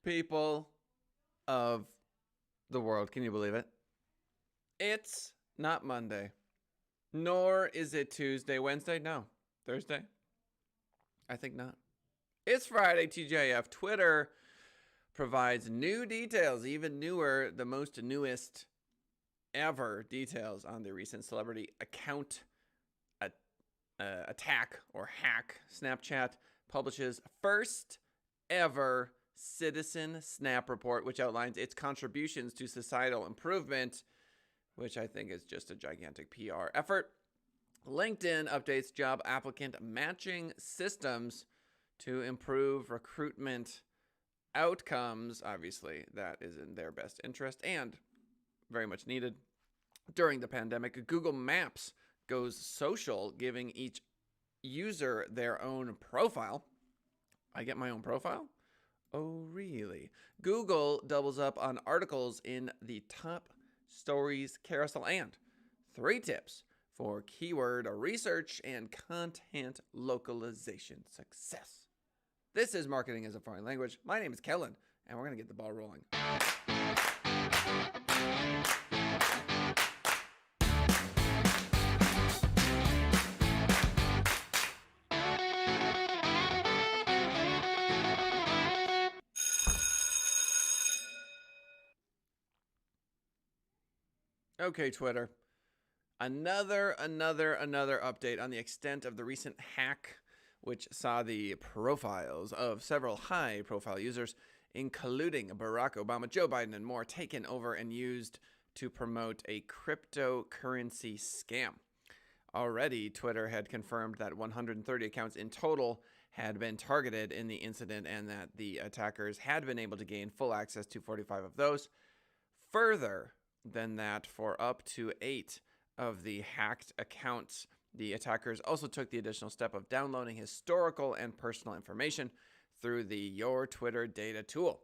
People of the world, can you believe it? It's not Monday, nor is it Tuesday, Wednesday, no, Thursday. I think not. It's Friday, TJF. Twitter provides new details, even newer, the most newest ever details on the recent celebrity account attack or hack. Snapchat publishes first ever Citizen Snap report, which outlines its contributions to societal improvement, which I think is just a gigantic PR effort. LinkedIn updates job applicant matching systems to improve recruitment outcomes. Obviously, that is in their best interest and very much needed during the pandemic. Google Maps goes social, giving each user their own profile. I get my own profile? Oh, really? Google doubles up on articles in the top stories carousel and 3 tips for keyword research and content localization success. This is Marketing as a Foreign Language. My name is Kellen, and we're going to get the ball rolling. Okay, Twitter. Another update on the extent of the recent hack, which saw the profiles of several high-profile users, including Barack Obama, Joe Biden, and more, taken over and used to promote a cryptocurrency scam. Already, Twitter had confirmed that 130 accounts in total had been targeted in the incident and that the attackers had been able to gain full access to 45 of those. Further than that, for up to 8 of the hacked accounts, the attackers also took the additional step of downloading historical and personal information through the Your Twitter Data tool,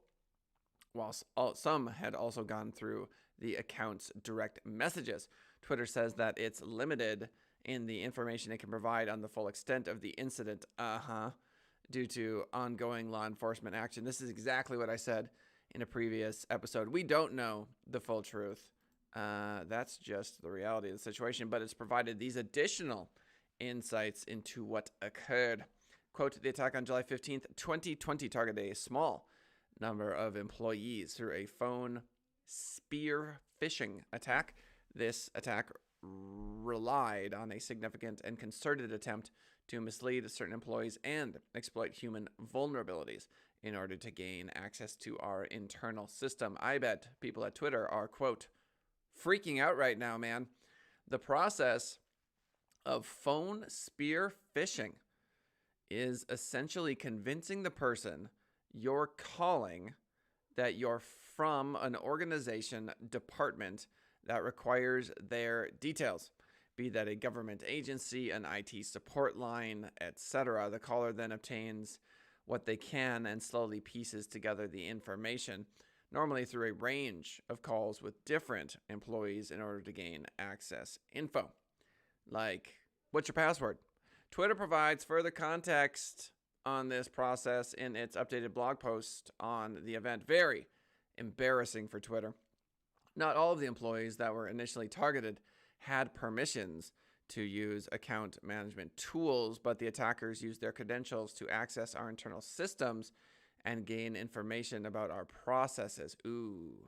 whilst some had also gone through the account's direct messages. Twitter says that it's limited in the information it can provide on the full extent of the incident, due to ongoing law enforcement action. This is exactly what I said in a previous episode. We don't know the full truth. That's just the reality of the situation, but it's provided these additional insights into what occurred. Quote, the attack on July 15th, 2020 targeted a small number of employees through a phone spear phishing attack. This attack relied on a significant and concerted attempt to mislead certain employees and exploit human vulnerabilities in order to gain access to our internal system. I bet people at Twitter are, quote, freaking out right now, man. The process of phone spear phishing is essentially convincing the person you're calling that you're from an organization department that requires their details, be that a government agency, an IT support line, etc. The caller then obtains what they can and slowly pieces together the information, normally through a range of calls with different employees in order to gain access info. Like, what's your password? Twitter provides further context on this process in its updated blog post on the event. Very embarrassing for Twitter. Not all of the employees that were initially targeted had permissions to use account management tools, but the attackers used their credentials to access our internal systems and gain information about our processes. Ooh.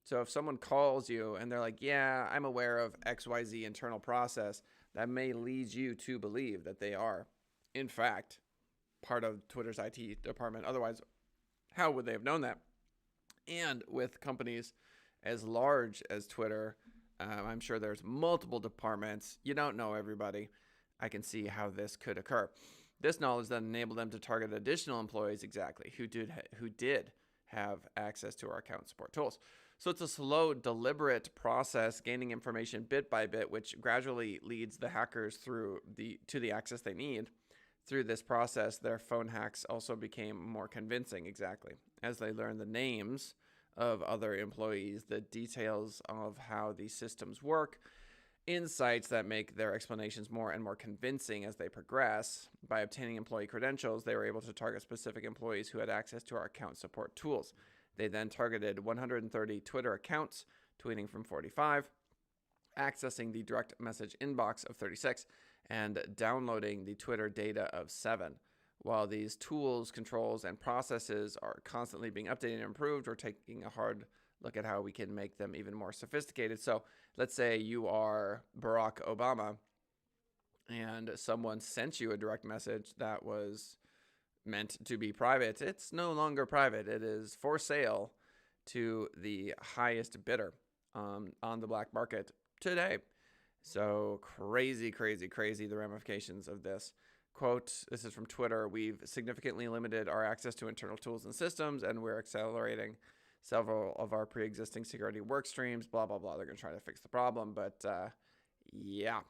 So if someone calls you and they're like, yeah, I'm aware of XYZ internal process, that may lead you to believe that they are, in fact, part of Twitter's IT department. Otherwise, how would they have known that? And with companies as large as Twitter, I'm sure there's multiple departments. You don't know everybody. I can see how this could occur. This knowledge then enabled them to target additional employees exactly who did have access to our account support tools. So it's a slow, deliberate process, gaining information bit by bit, which gradually leads the hackers to the access they need. Through this process, their phone hacks also became more convincing, exactly, as they learned the names of other employees, the details of how these systems work, insights that make their explanations more and more convincing as they progress. By obtaining employee credentials, they were able to target specific employees who had access to our account support tools. They then targeted 130 Twitter accounts, tweeting from 45, accessing the direct message inbox of 36, and downloading the Twitter data of 7. While these tools, controls, and processes are constantly being updated and improved, we're taking a hard look at how we can make them even more sophisticated. So let's say you are Barack Obama and someone sent you a direct message that was meant to be private. It's no longer private. It is for sale to the highest bidder on the black market today. So crazy, crazy, crazy the ramifications of this. Quote, this is from Twitter, "We've significantly limited our access to internal tools and systems, and we're accelerating several of our pre-existing security work streams," blah, blah, blah. They're going to try to fix the problem, but yeah.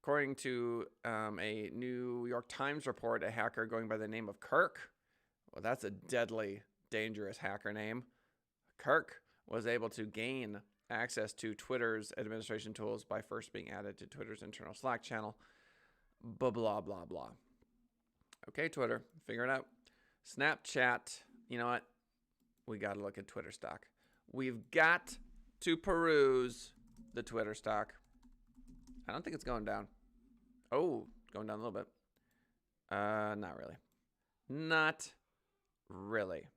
According to a New York Times report, a hacker going by the name of Kirk, well, that's a deadly, dangerous hacker name. Kirk was able to gain access to Twitter's administration tools by first being added to Twitter's internal Slack channel. Blah, blah, blah, blah. Okay, Twitter, figure it out. Snapchat, you know what? We got to look at Twitter stock. We've got to peruse the Twitter stock. I don't think it's going down. Oh, going down a little bit. Not really. Not really.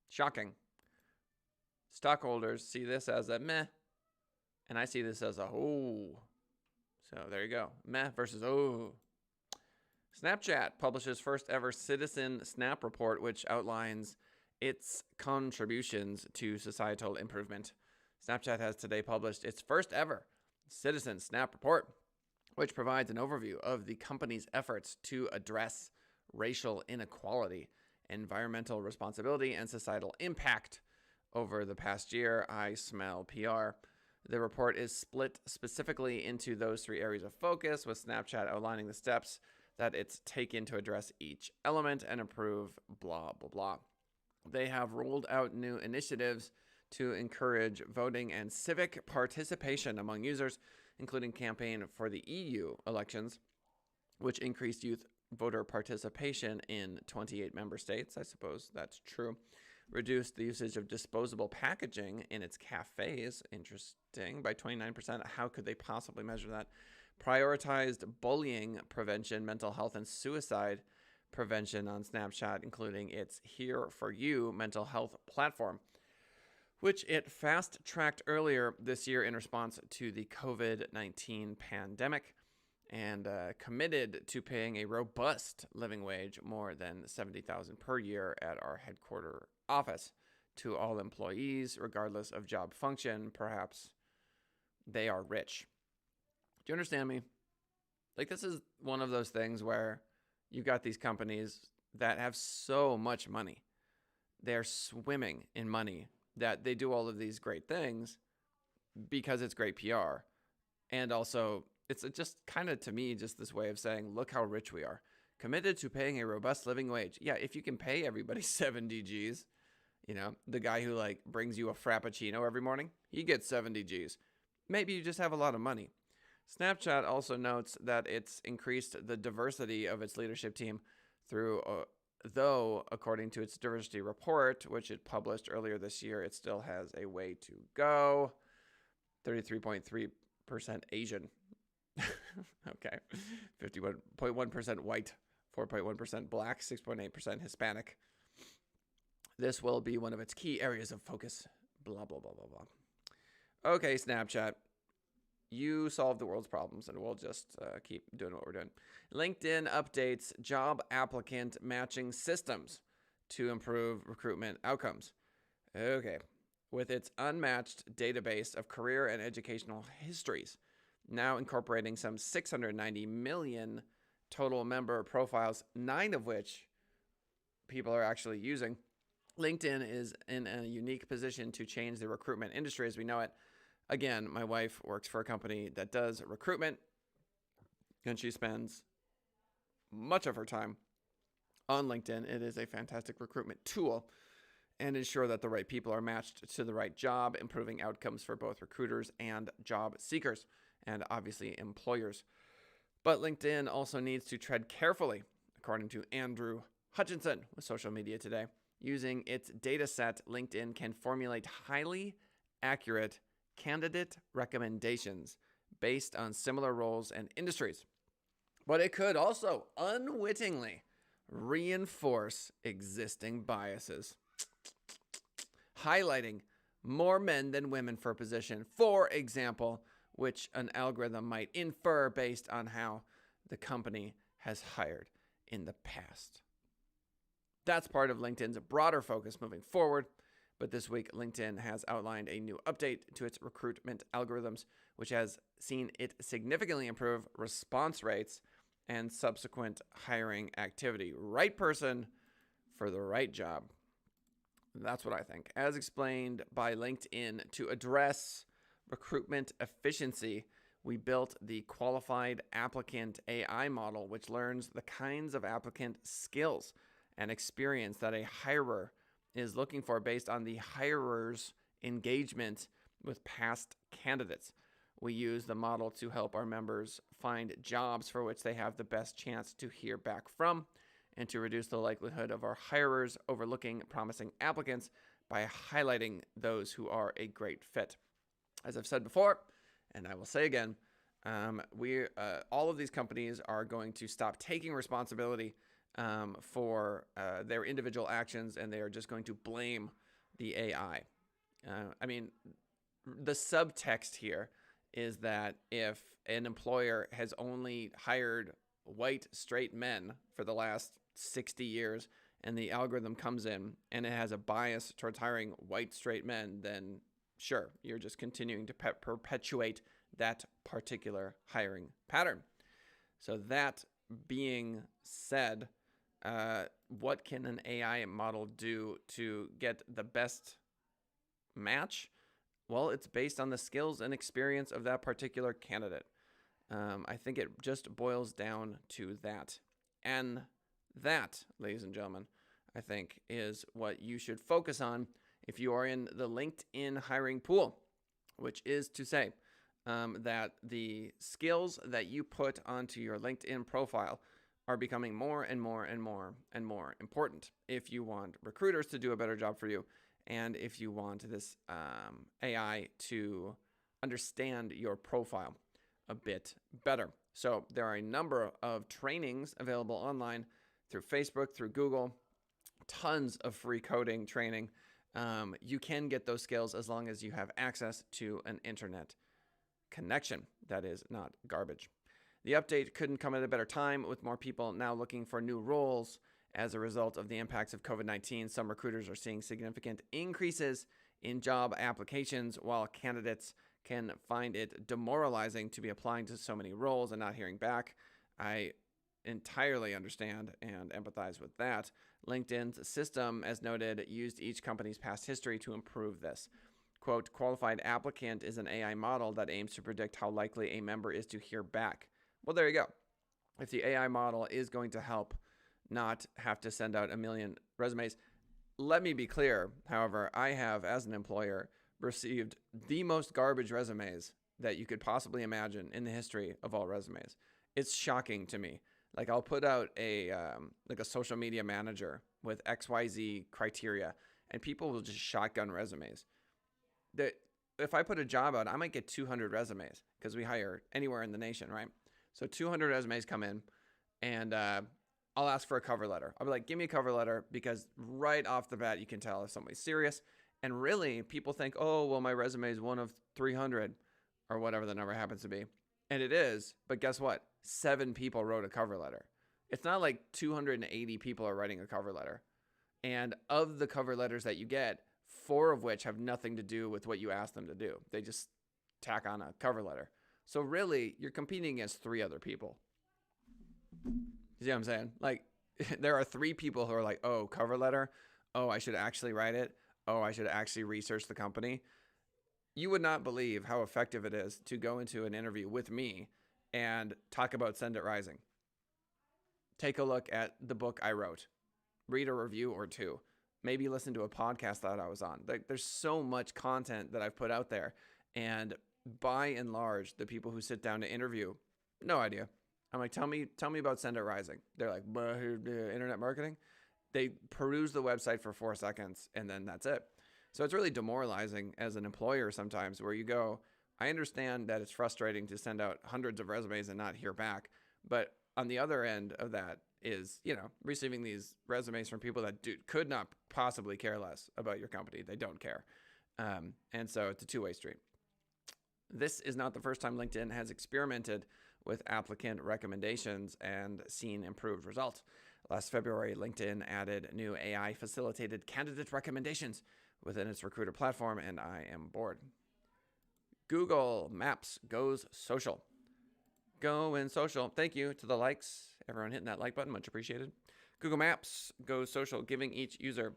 Shocking. Stockholders see this as a meh, and I see this as a oh. So there you go. Meh versus oh. Snapchat publishes first ever Citizen Snap report, which outlines its contributions to societal improvement. Snapchat has today published its first ever Citizen Snap report, which provides an overview of the company's efforts to address racial inequality, environmental responsibility, and societal impact over the past year. I smell PR. The report is split specifically into those 3 areas of focus, with Snapchat outlining the steps that it's taken to address each element and improve blah, blah, blah. They have rolled out new initiatives to encourage voting and civic participation among users, including campaign for the EU elections, which increased youth voter participation in 28 member states. I suppose that's true. Reduced the usage of disposable packaging in its cafes. Interesting. By 29%. How could they possibly measure that? Prioritized bullying prevention, mental health, and suicide prevention on Snapchat, including its Here For You mental health platform, which it fast-tracked earlier this year in response to the COVID-19 pandemic, and committed to paying a robust living wage, more than $70,000 per year at our headquarter office, to all employees, regardless of job function. Perhaps they are rich. Do you understand me? Like, this is one of those things where you've got these companies that have so much money. They're swimming in money that they do all of these great things because it's great PR. And also, it's just kind of, to me, just this way of saying, look how rich we are. Committed to paying a robust living wage. Yeah, if you can pay everybody 70 G's, you know, the guy who like brings you a Frappuccino every morning, he gets 70 G's. Maybe you just have a lot of money. Snapchat also notes that it's increased the diversity of its leadership team through, though, according to its diversity report, which it published earlier this year, it still has a way to go. 33.3% Asian. Okay. 51.1% white, 4.1% black, 6.8% Hispanic. This will be one of its key areas of focus. Blah, blah, blah, blah, blah. Okay, Snapchat. You solve the world's problems, and we'll just keep doing what we're doing. LinkedIn updates job applicant matching systems to improve recruitment outcomes. Okay. With its unmatched database of career and educational histories, now incorporating some 690 million total member profiles, 9 of which people are actually using, LinkedIn is in a unique position to change the recruitment industry as we know it. Again, my wife works for a company that does recruitment, and she spends much of her time on LinkedIn. It is a fantastic recruitment tool and ensure that the right people are matched to the right job, improving outcomes for both recruiters and job seekers. and obviously employers. But LinkedIn also needs to tread carefully, according to Andrew Hutchinson with Social Media Today. Using its data set, LinkedIn can formulate highly accurate candidate recommendations based on similar roles and industries. But it could also unwittingly reinforce existing biases, highlighting more men than women for a position, for example, which an algorithm might infer based on how the company has hired in the past. That's part of LinkedIn's broader focus moving forward. But this week, LinkedIn has outlined a new update to its recruitment algorithms, which has seen it significantly improve response rates and subsequent hiring activity. Right person for the right job. That's what I think. As explained by LinkedIn, to address recruitment efficiency, we built the Qualified Applicant AI model, which learns the kinds of applicant skills and experience that a hirer is looking for based on the hirer's engagement with past candidates. We use the model to help our members find jobs for which they have the best chance to hear back from, and to reduce the likelihood of our hirers overlooking promising applicants by highlighting those who are a great fit. As I've said before, and I will say again, all of these companies are going to stop taking responsibility for their individual actions, and they are just going to blame the AI. The subtext here is that if an employer has only hired white, straight men for the last 60 years, and the algorithm comes in and it has a bias towards hiring white, straight men, then sure, you're just continuing to perpetuate that particular hiring pattern. So that being said, what can an AI model do to get the best match? Well, it's based on the skills and experience of that particular candidate. I think it just boils down to that. And that, ladies and gentlemen, I think is what you should focus on if you are in the LinkedIn hiring pool, which is to say that the skills that you put onto your LinkedIn profile are becoming more and more and more and more important if you want recruiters to do a better job for you, and if you want this AI to understand your profile a bit better. So there are a number of trainings available online through Facebook, through Google, tons of free coding training. You can get those skills as long as you have access to an internet connection that is not garbage. The update couldn't come at a better time, with more people now looking for new roles. As a result of the impacts of COVID-19, some recruiters are seeing significant increases in job applications, while candidates can find it demoralizing to be applying to so many roles and not hearing back. I entirely understand and empathize with that. LinkedIn's system, as noted, used each company's past history to improve this. Quote, Qualified Applicant is an AI model that aims to predict how likely a member is to hear back. Well, there you go. If the AI model is going to help not have to send out a million resumes, let me be clear, however, I have, as an employer, received the most garbage resumes that you could possibly imagine in the history of all resumes. It's shocking to me. Like, I'll put out a social media manager with XYZ criteria, and people will just shotgun resumes. If I put a job out, I might get 200 resumes because we hire anywhere in the nation, right? So 200 resumes come in, and I'll ask for a cover letter. I'll be like, give me a cover letter, because right off the bat, you can tell if somebody's serious. And really, people think, oh, well, my resume is one of 300 or whatever the number happens to be. And it is, but guess what? 7 people wrote a cover letter. It's not like 280 people are writing a cover letter. And of the cover letters that you get, 4 of which have nothing to do with what you asked them to do. They just tack on a cover letter. So really, you're competing against 3 other people. You see what I'm saying? Like, there are 3 people who are like, oh, cover letter? Oh, I should actually write it? Oh, I should actually research the company? You would not believe how effective it is to go into an interview with me and talk about Send It Rising. Take a look at the book I wrote. Read a review or 2. Maybe listen to a podcast that I was on. There's so much content that I've put out there. And by and large, the people who sit down to interview, no idea. I'm like, tell me about Send It Rising. They're like, internet marketing. They peruse the website for 4 seconds and then that's it. So it's really demoralizing as an employer sometimes, where you go, I understand that it's frustrating to send out hundreds of resumes and not hear back. But on the other end of that is, receiving these resumes from people that could not possibly care less about your company. They don't care. And so it's a two-way street. This is not the first time LinkedIn has experimented with applicant recommendations and seen improved results. Last February, LinkedIn added new AI-facilitated candidate recommendations within its recruiter platform, and I am bored. Google Maps goes social. Going social. Thank you to the likes. Everyone hitting that like button, much appreciated. Google Maps goes social, giving each user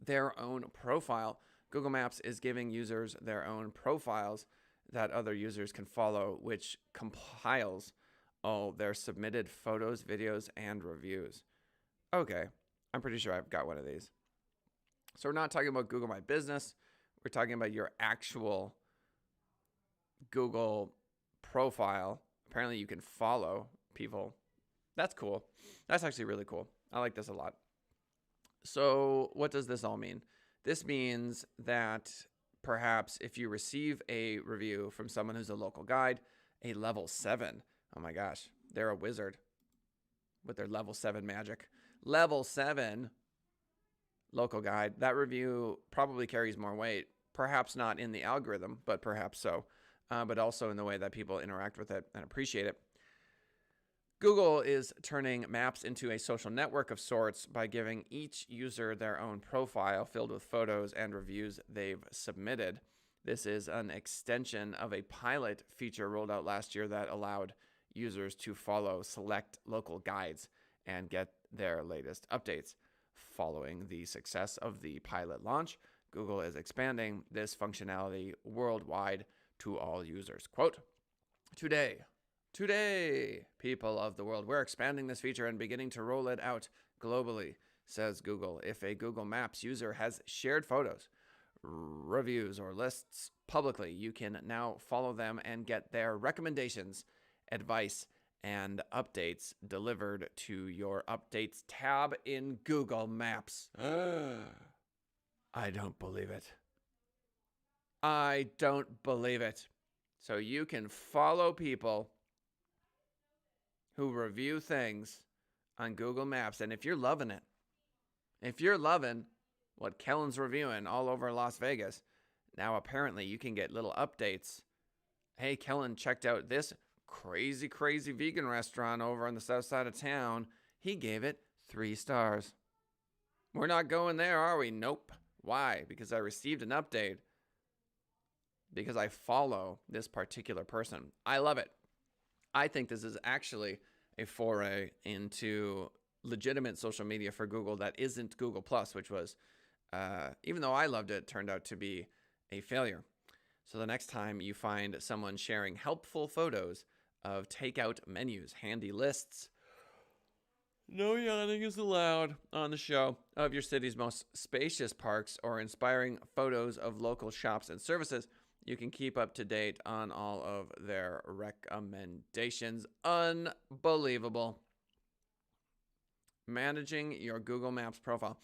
their own profile. Google Maps is giving users their own profiles that other users can follow, which compiles all their submitted photos, videos, and reviews. Okay, I'm pretty sure I've got one of these. So we're not talking about Google My Business. We're talking about your actual Google profile. Apparently you can follow people. That's cool. That's actually really cool. I like this a lot. So what does this all mean? This means that perhaps if you receive a review from someone who's a local guide, a level 7, oh my gosh, they're a wizard with their level 7 magic. Level 7 local guide, that review probably carries more weight. Perhaps not in the algorithm, but perhaps so. But also in the way that people interact with it and appreciate it. Google is turning Maps into a social network of sorts by giving each user their own profile filled with photos and reviews they've submitted. This is an extension of a pilot feature rolled out last year that allowed users to follow select local guides and get their latest updates. Following the success of the pilot launch, Google is expanding this functionality worldwide to all users. Quote, Today, people of the world, we're expanding this feature and beginning to roll it out globally, says Google. If a Google Maps user has shared photos, reviews, or lists publicly, you can now follow them and get their recommendations, advice, and updates delivered to your Updates tab in Google Maps. I don't believe it. I don't believe it. So you can follow people who review things on Google Maps. And if you're loving it, if you're loving what Kellen's reviewing all over Las Vegas, now apparently you can get little updates. Hey, Kellen checked out this crazy vegan restaurant over on the south side of town. He gave it 3 stars. We're not going there, are we? Nope. Why? Because I received an update. Because I follow this particular person. I love it. I think this is actually a foray into legitimate social media for Google that isn't Google Plus, which was, even though I loved it, turned out to be a failure. So the next time you find someone sharing helpful photos of takeout menus, handy lists, no yawning is allowed on the show, of your city's most spacious parks, or inspiring photos of local shops and services, you can keep up to date on all of their recommendations. Unbelievable. Managing your Google Maps profile.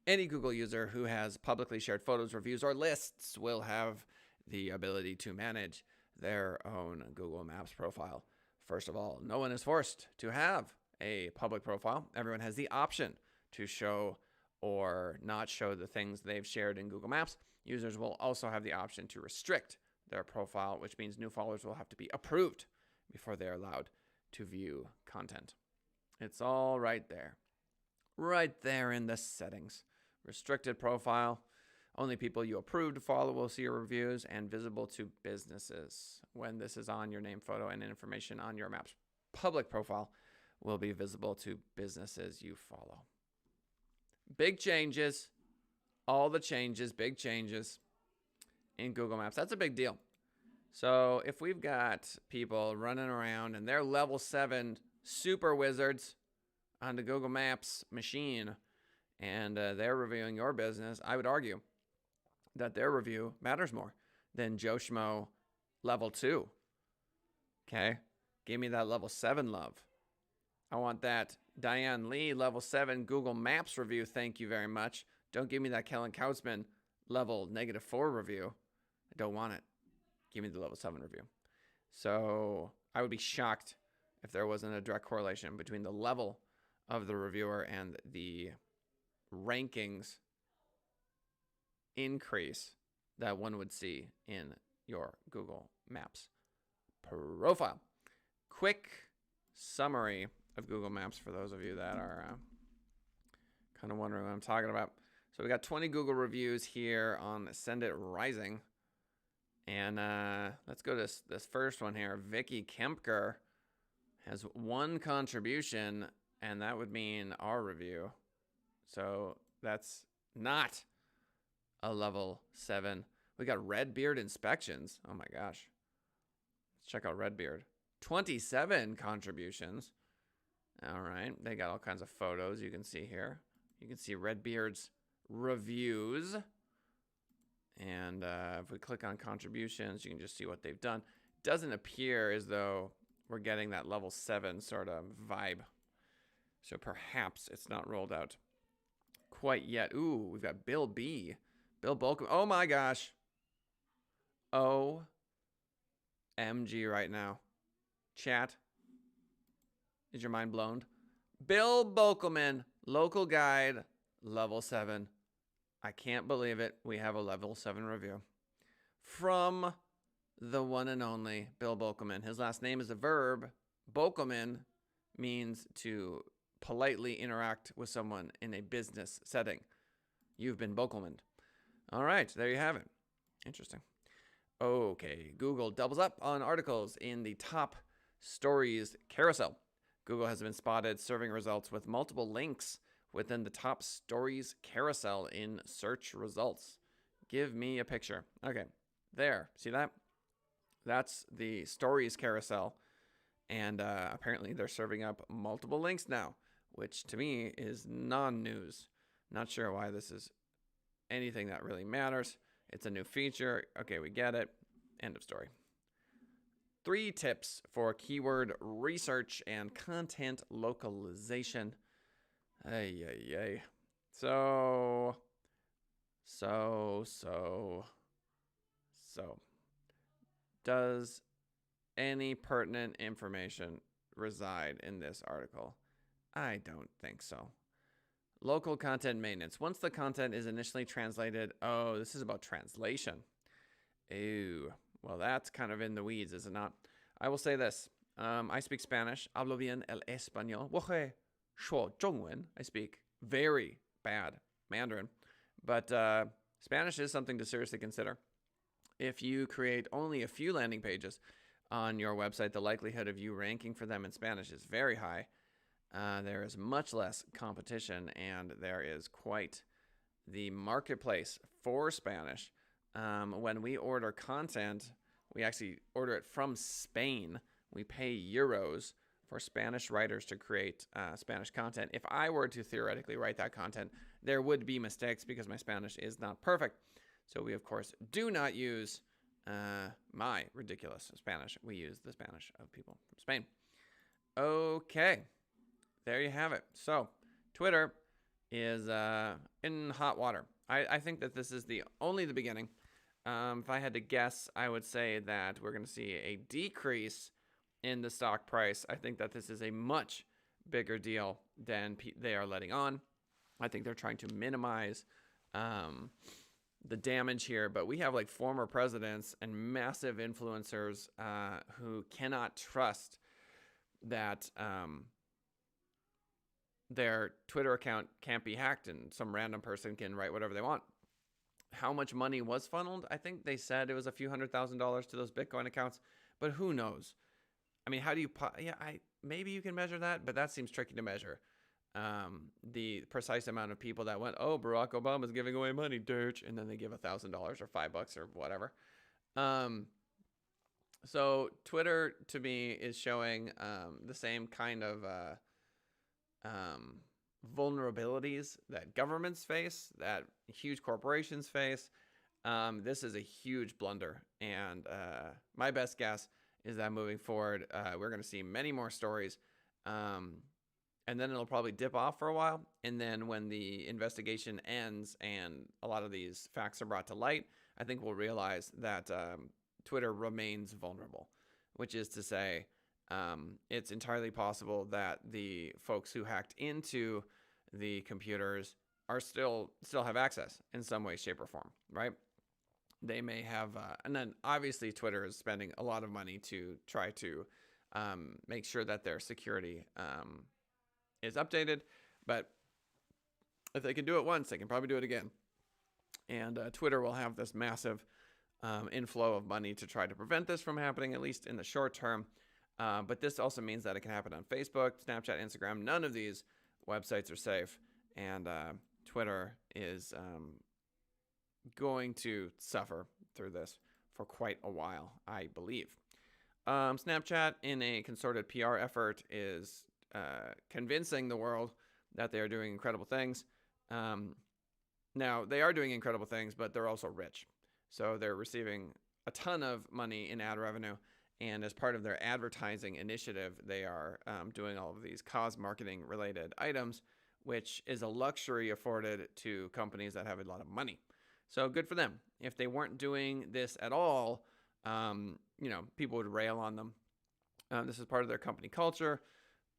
Any Google user who has publicly shared photos, reviews, or lists will have the ability to manage their own Google Maps profile. First of all, no one is forced to have a public profile. Everyone has the option to show or not show the things they've shared in Google Maps. Users will also have the option to restrict their profile, which means new followers will have to be approved before they're allowed to view content. It's all right there in the settings. Restricted profile. Only people you approve to follow will see your reviews, and visible to businesses. When this is on, your name, photo, and information on your Maps public profile will be visible to businesses you follow. Big changes. All the changes, big changes in Google Maps. That's a big deal. So if we've got people running around and they're level 7 super wizards on the Google Maps machine, and they're reviewing your business, I would argue that their review matters more than Joe Schmo level 2. Okay. Give me that level 7 love. I want that Diane Lee level 7 Google Maps review. Thank you very much. Don't give me that Kellen Kautzman level -4 review. I don't want it. Give me the level 7 review. So I would be shocked if there wasn't a direct correlation between the level of the reviewer and the rankings increase that one would see in your Google Maps profile. Quick summary of Google Maps for those of you that are kind of wondering what I'm talking about. So we got 20 Google reviews here on Send It Rising. And let's go to this first one here. Vicky Kempker has 1 contribution, and that would mean our review. So that's not a level 7. We got Redbeard Inspections. Oh my gosh. Let's check out Redbeard. 27 contributions. All right. They got all kinds of photos you can see here. You can see Redbeard's reviews. And if we click on contributions, you can just see what they've done. It doesn't appear as though we're getting that level 7 sort of vibe. So perhaps it's not rolled out quite yet. Ooh, we've got Bill B. Bill Bolcom. Oh my gosh. OMG right now. Chat. Is your mind blown? Bill Bolkelman, local guide, level 7. I can't believe it. We have a level 7 review from the one and only Bill Bolkelman. His last name is a verb. Bolkelman means to politely interact with someone in a business setting. You've been Bolkelman. All right, there you have it. Interesting. Okay, Google doubles up on articles in the top stories carousel. Google has been spotted serving results with multiple links within the top stories carousel in search results. Give me a picture. Okay, there. See that? That's the stories carousel. And apparently they're serving up multiple links now, which to me is non-news. Not sure why this is anything that really matters. It's a new feature. Okay, we get it. End of story. 3 tips for keyword research and content localization. Ay. So. Does any pertinent information reside in this article? I don't think so. Local content maintenance. Once the content is initially translated, oh, this is about translation. Ew. Well, that's kind of in the weeds, is it not? I will say this. I speak Spanish. Hablo bien el español. 我会说中文. I speak very bad Mandarin. But Spanish is something to seriously consider. If you create only a few landing pages on your website, the likelihood of you ranking for them in Spanish is very high. There is much less competition, and there is quite the marketplace for Spanish. When we order content, we actually order it from Spain. We pay euros for Spanish writers to create Spanish content. If I were to theoretically write that content, there would be mistakes because my Spanish is not perfect. So we, of course, do not use my ridiculous Spanish. We use the Spanish of people from Spain. Okay, there you have it. So Twitter is in hot water. I think that this is only the beginning. If I had to guess, I would say that we're going to see a decrease in the stock price. I think that this is a much bigger deal than they are letting on. I think they're trying to minimize the damage here. But we have like former presidents and massive influencers who cannot trust that their Twitter account can't be hacked and some random person can write whatever they want. How much money was funneled? I think they said it was a few $100,000 to those Bitcoin accounts, but who knows? I mean, how do you, maybe you can measure that, but that seems tricky to measure. The precise amount of people that went, oh, Barack Obama's giving away money, dirge, and then they give $1,000 or $5 or whatever. So Twitter to me is showing the same kind of vulnerabilities that governments face, that huge corporations face. This is a huge blunder, and my best guess is that moving forward, we're going to see many more stories, and then it'll probably dip off for a while, and then when the investigation ends and a lot of these facts are brought to light, I think we'll realize that Twitter remains vulnerable, which is to say, it's entirely possible that the folks who hacked into the computers are still have access in some way, shape, or form, right? They may have, and then obviously Twitter is spending a lot of money to try to make sure that their security is updated. But if they can do it once, they can probably do it again. And Twitter will have this massive inflow of money to try to prevent this from happening, at least in the short term. But this also means that it can happen on Facebook, Snapchat, Instagram. None of these websites are safe. And Twitter is going to suffer through this for quite a while, I believe. Snapchat, in a concerted PR effort, is convincing the world that they are doing incredible things. Now, they are doing incredible things, but they're also rich. So they're receiving a ton of money in ad revenue. And as part of their advertising initiative, they are doing all of these cause marketing related items, which is a luxury afforded to companies that have a lot of money. So good for them. If they weren't doing this at all, people would rail on them. This is part of their company culture.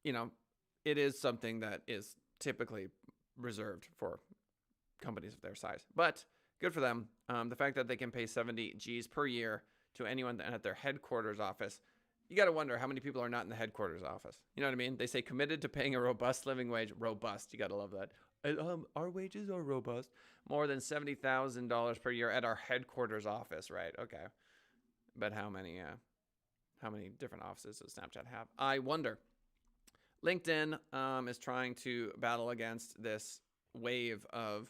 It is something that is typically reserved for companies of their size. But good for them. The fact that they can pay 70 G's per year to anyone at their headquarters office, you got to wonder how many people are not in the headquarters office. You know what I mean? They say committed to paying a robust living wage. Robust. You got to love that. Our wages are robust. More than $70,000 per year at our headquarters office, right? Okay. But how many different offices does Snapchat have? I wonder. LinkedIn is trying to battle against this wave of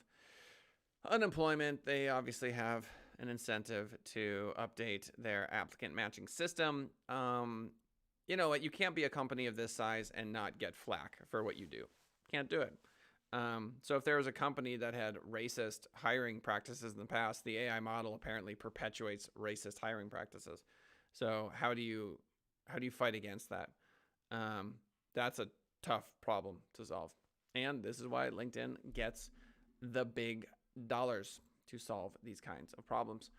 unemployment. They obviously have an incentive to update their applicant matching system. You know what? You can't be a company of this size and not get flack for what you do. Can't do it. So if there was a company that had racist hiring practices in the past, the AI model apparently perpetuates racist hiring practices. So how do you fight against that? That's a tough problem to solve. And this is why LinkedIn gets the big dollars to solve these kinds of problems.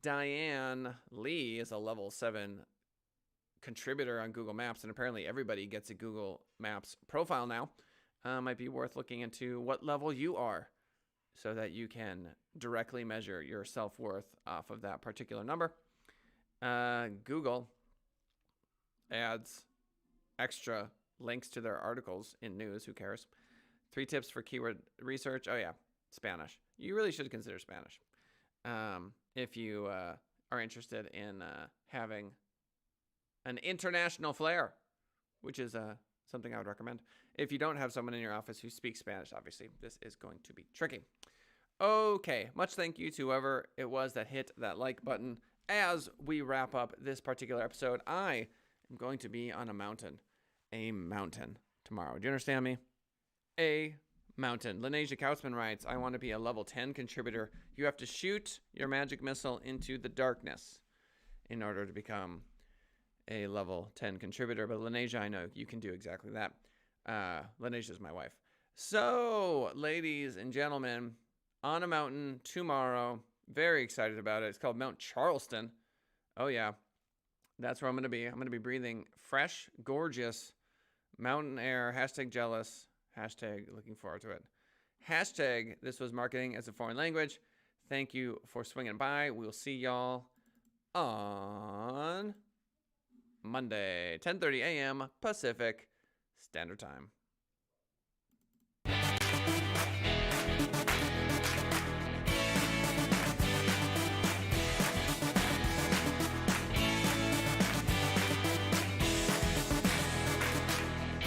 Diane Lee is a level 7 contributor on Google Maps, and apparently everybody gets a Google Maps profile now. Might be worth looking into what level you are so that you can directly measure your self-worth off of that particular number. Google adds extra links to their articles in news. Who cares? 3 tips for keyword research. Oh, yeah. Spanish. You really should consider Spanish if you are interested in having an international flair, which is something I would recommend. If you don't have someone in your office who speaks Spanish, obviously, this is going to be tricky. Okay, much thank you to whoever it was that hit that like button. As we wrap up this particular episode, I am going to be on a mountain tomorrow. Do you understand me? A mountain. Lanesia Kautzman writes, I want to be a level 10 contributor. You have to shoot your magic missile into the darkness in order to become a level 10 contributor. But Lanesia, I know you can do exactly that. Lanesia is my wife. So, ladies and gentlemen, on a mountain tomorrow. Very excited about it. It's called Mount Charleston. Oh, yeah. That's where I'm going to be. I'm going to be breathing fresh, gorgeous mountain air. Hashtag jealous. Hashtag looking forward to it. Hashtag this was marketing as a foreign language. Thank you for swinging by. We'll see y'all on Monday, 10:30 a.m. Pacific Standard Time.